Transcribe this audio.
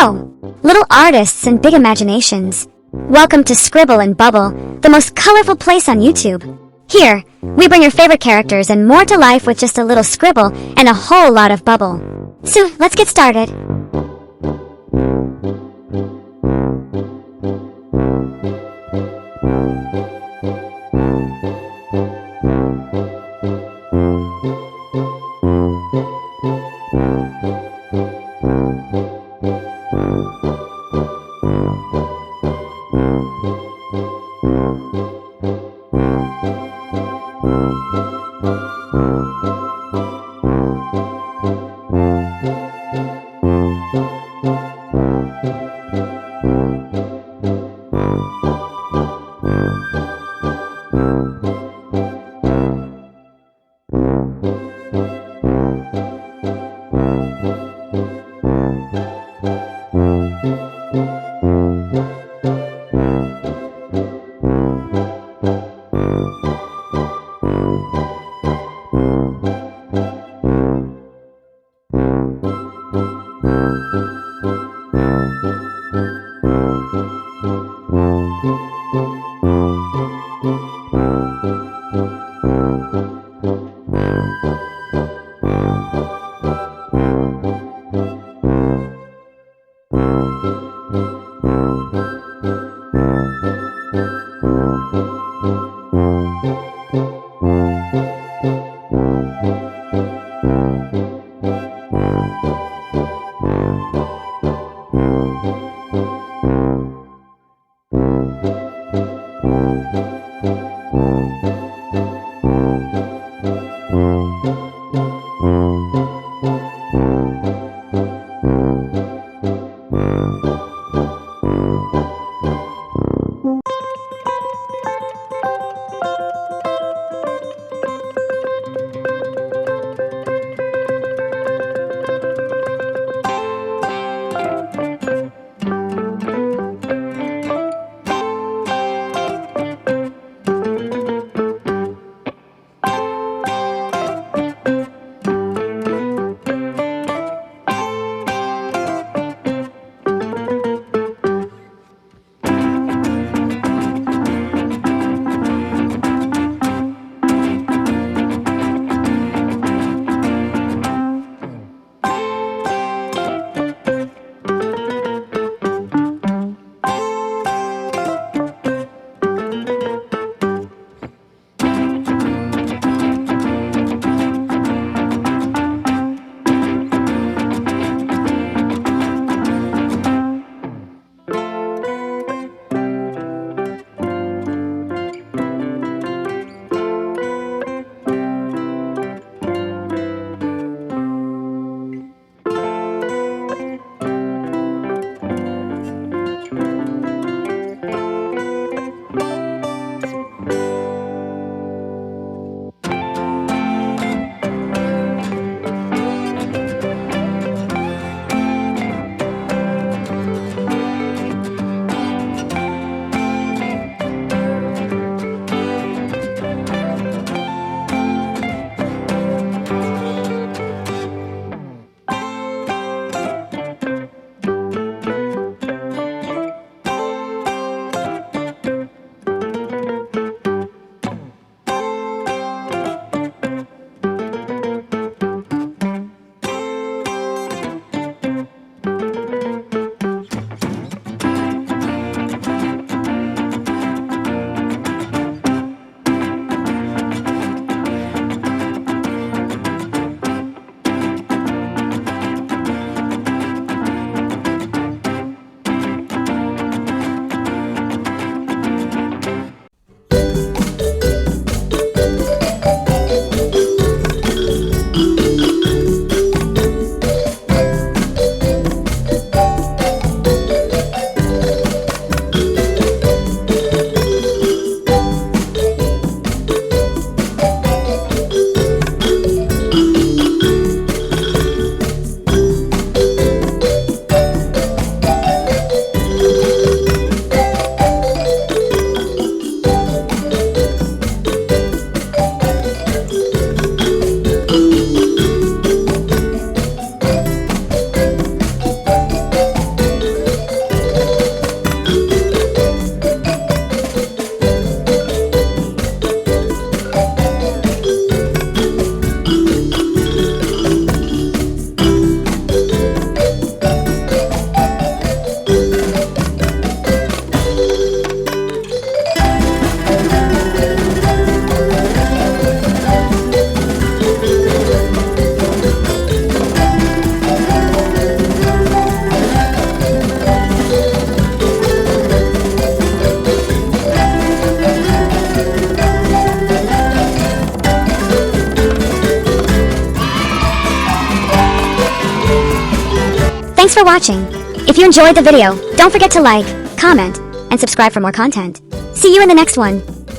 Hello, little artists and big imaginations. Welcome to Scribble and Bubble, the most colorful place on YouTube. Here, we bring your favorite characters and more to life with just a little scribble and a whole lot of bubble. So, let's get started. for watching. If you enjoyed the video, don't forget to like, comment, and subscribe for more content. See you in the next one.